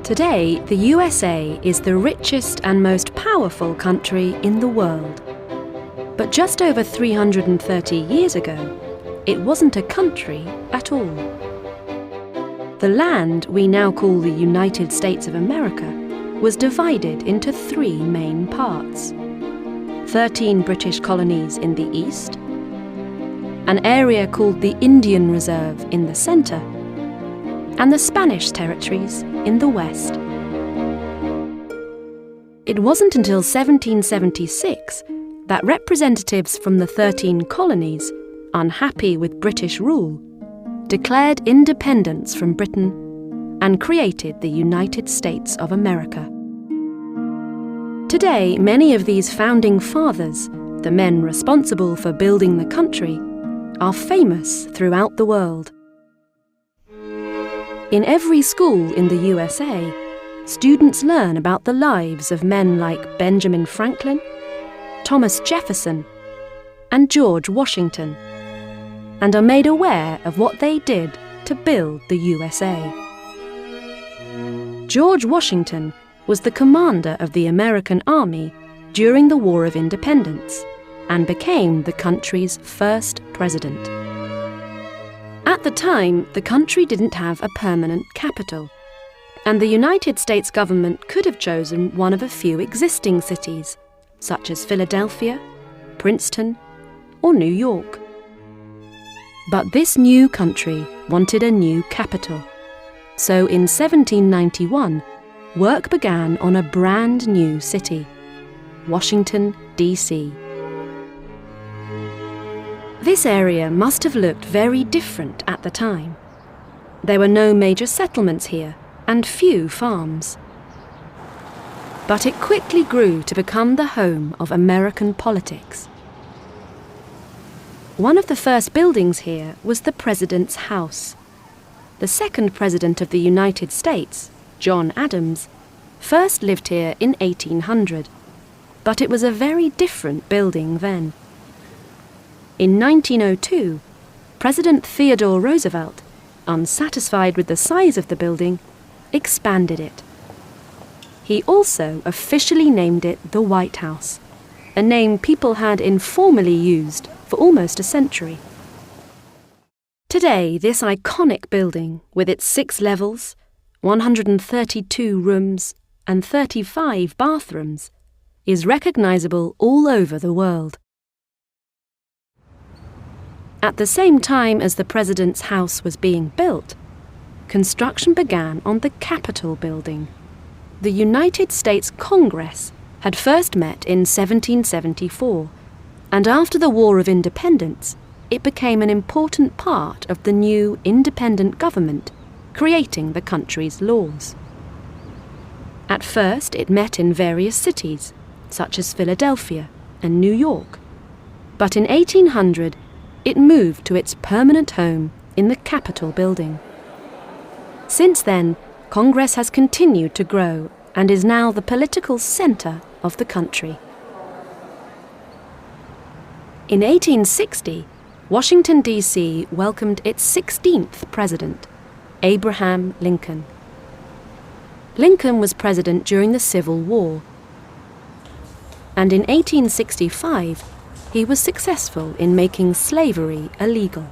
Today, the USA is the richest and most powerful country in the world. But just over 330 years ago, it wasn't a country at all. The land we now call the United States of America was divided into three main parts: 13 British colonies in the east, an area called the Indian Reserve in the center, and the Spanish territories in the west. It wasn't until 1776 that representatives from the 13 colonies, unhappy with British rule, declared independence from Britain and created the United States of America. Today, many of these founding fathers, the men responsible for building the country, are famous throughout the world. In every school in the USA, students learn about the lives of men like Benjamin Franklin, Thomas Jefferson, and George Washington, and are made aware of what they did to build the USA. George Washington was the commander of the American Army during the War of Independence and became the country's first president. At the time, the country didn't have a permanent capital, and the United States government could have chosen one of a few existing cities, such as Philadelphia, Princeton, or New York. But this new country wanted a new capital, so in 1791, work began on a brand new city, Washington, D.C. This area must have looked very different at the time. There were no major settlements here and few farms. But it quickly grew to become the home of American politics. One of the first buildings here was the President's House. The second President of the United States, John Adams, first lived here in 1800, but it was a very different building then. In 1902, President Theodore Roosevelt, unsatisfied with the size of the building, expanded it. He also officially named it the White House, a name people had informally used for almost a century. Today, this iconic building, with its 6 levels, 132 rooms, and 35 bathrooms, is recognizable all over the world. At the same time as the President's House was being built, construction began on the Capitol building. The United States Congress had first met in 1774, and after the War of Independence, it became an important part of the new independent government, creating the country's laws. At first, it met in various cities, such as Philadelphia and New York, but in 1800, it moved to its permanent home in the Capitol building. Since then, Congress has continued to grow and is now the political center of the country. In 1860, Washington, D.C. welcomed its 16th president, Abraham Lincoln. Lincoln was president during the Civil War, and in 1865, he was successful in making slavery illegal.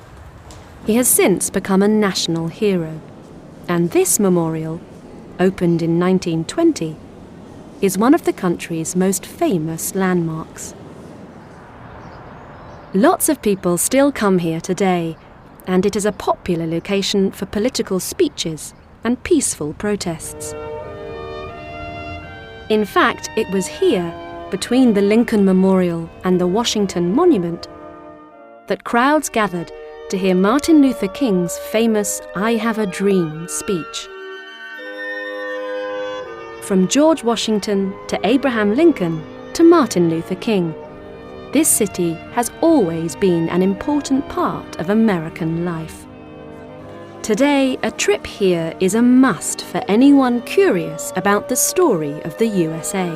He has since become a national hero, and this memorial, opened in 1920, is one of the country's most famous landmarks. Lots of people still come here today, and it is a popular location for political speeches and peaceful protests. In fact, it was here, between the Lincoln Memorial and the Washington Monument, that crowds gathered to hear Martin Luther King's famous "I Have a Dream" speech. From George Washington to Abraham Lincoln to Martin Luther King, this city has always been an important part of American life. Today, a trip here is a must for anyone curious about the story of the USA.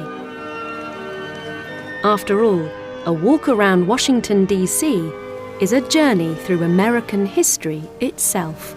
After all, a walk around Washington, D.C. is a journey through American history itself.